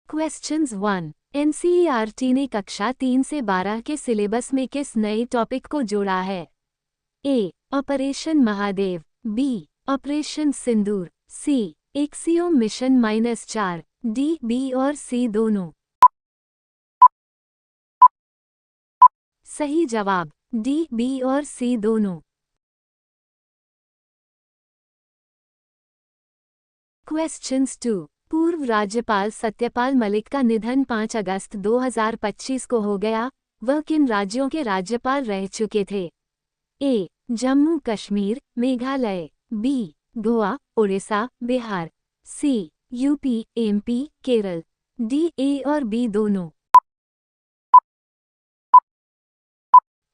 Questions 1। NCERT ने कक्षा 3 से 12 के सिलेबस में किस नए टॉपिक को जोड़ा है? A. Operation Mahadev, B. Operation Sindoor, C. Axiom mission -4, D. B और सी दोनों। सही जवाब डी, बी और सी दोनों। क्वेश्चंस 2। पूर्व राज्यपाल सत्यपाल मलिक का निधन 5 अगस्त 2025 को हो गया। वह किन राज्यों के राज्यपाल रह चुके थे? A. Jammu Kashmir, Meghalaya, B. Goa, Orissa, Bihar, C. UP, MP, Kerala, D. A और बी दोनों।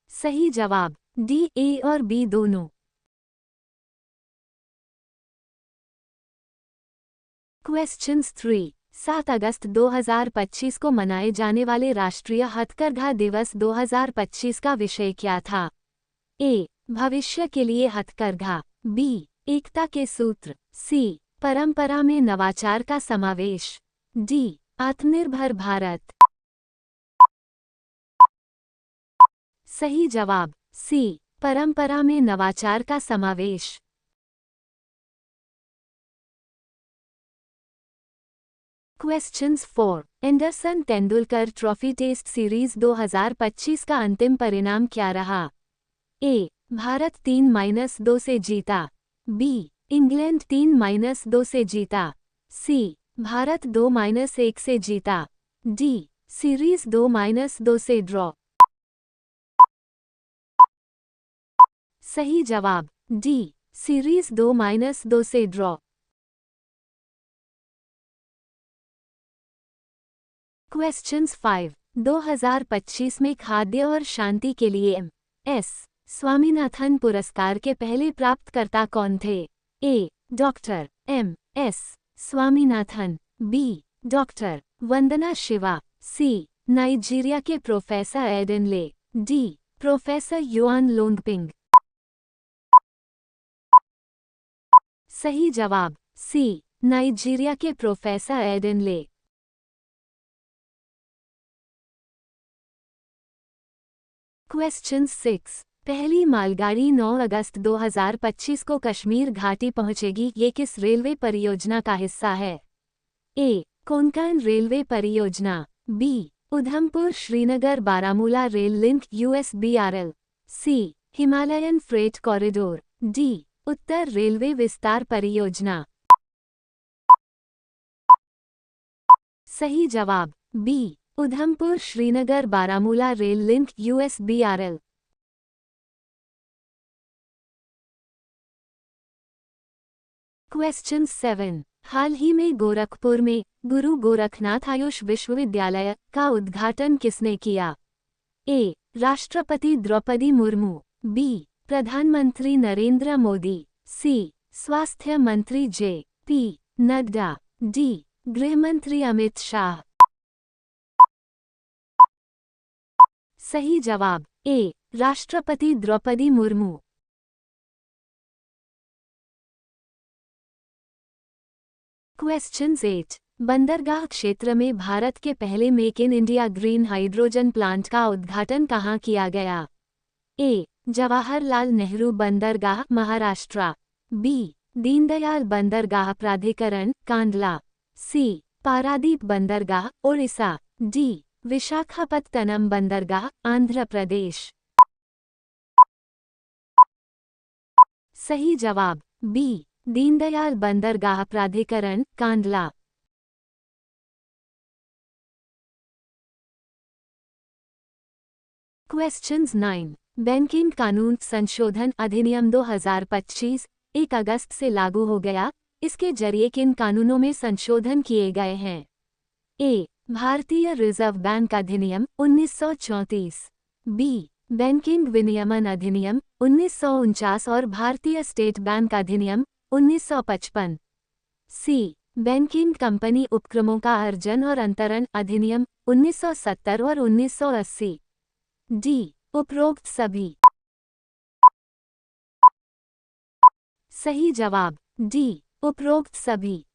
सही जवाब डी, ए और बी दोनों। क्वेश्चंस 3। 7 अगस्त 2025 को मनाए जाने वाले राष्ट्रीय हथकरघा दिवस 2025 का विषय क्या था? ए. भविष्य के लिए हथकरघा, बी. एकता के सूत्र, सी. परंपरा में नवाचार का समावेश, डी. आत्मनिर्भर भारत। सही जवाब सी. परंपरा में नवाचार का समावेश। Questions 4। Anderson Tendulkar trophy test series 2025 का अंतिम परिणाम क्या रहा? ए. भारत 3-2 से जीता, बी. इंग्लैंड 3-2 से जीता, सी. भारत 2-1 से जीता, डी. सीरीज 2-2 से ड्रॉ। सही जवाब डी. सीरीज 2-2 से ड्रॉ। क्वेश्चंस 5। 2025 में खाद्य और शांति के लिए एम.एस. स्वामीनाथन पुरस्कार के पहले प्राप्तकर्ता कौन थे? A. Doctor M S. Swaminathan, B. Doctor Vandana Shiva, C. Nigeria के professor Adenle, D. Professor Yuan Longping. सही जवाब सी. नाइजीरिया के प्रोफेसर एडन ले। क्वेश्चन 6। पहली मालगाड़ी 9 अगस्त 2025 को कश्मीर घाटी पहुंचेगी। ये किस रेलवे परियोजना का हिस्सा है? ए. कोंकण रेलवे परियोजना, B. Udhampur Srinagar Baramulla rail link USBRL, C. Himalayan freight corridor, D. उत्तर रेलवे विस्तार परियोजना। सही जवाब B. Udhampur Srinagar Baramulla rail link USBRL। Question 7। हाल ही में गोरखपुर में गुरु गोरखनाथ आयुष विश्वविद्यालय का उद्घाटन किसने किया? ए. राष्ट्रपति द्रौपदी मुर्मू, बी. प्रधानमंत्री नरेंद्र मोदी, सी. स्वास्थ्य मंत्री J.P. नड्डा, डी. गृहमंत्री अमित शाह। सही जवाब ए. राष्ट्रपति द्रौपदी मुर्मू। क्वेश्चन 8। बंदरगाह क्षेत्र में भारत के पहले make in India green hydrogen plant का उद्घाटन कहाँ किया गया? ए. जवाहरलाल नेहरू बंदरगाह, महाराष्ट्र, बी. दीनदयाल बंदरगाह प्राधिकरण, कांडला, सी. पारादीप बंदरगाह, ओडिशा, डी. विशाखापत्तनम बंदरगाह, आंध्र प्रदेश। सही जवाब बी. दीनदयाल बंदरगाह प्राधिकरण, कांडला। क्वेश्चंस 9। बैंकिंग कानून संशोधन अधिनियम 2025 1 अगस्त से लागू हो गया। इसके जरिए किन कानूनों में संशोधन किए गए हैं? ए. भारतीय रिजर्व बैंक अधिनियम 1934, बी. बैंकिंग विनियमन अधिनियम 1949 और भारतीय स्टेट बैंक अधिनियम 1955, सी. बैंकिंग कंपनी उपक्रमों का अर्जन और अंतरण अधिनियम 1970 और 1980, डी. उपरोक्त सभी। सही जवाब डी. उपरोक्त सभी।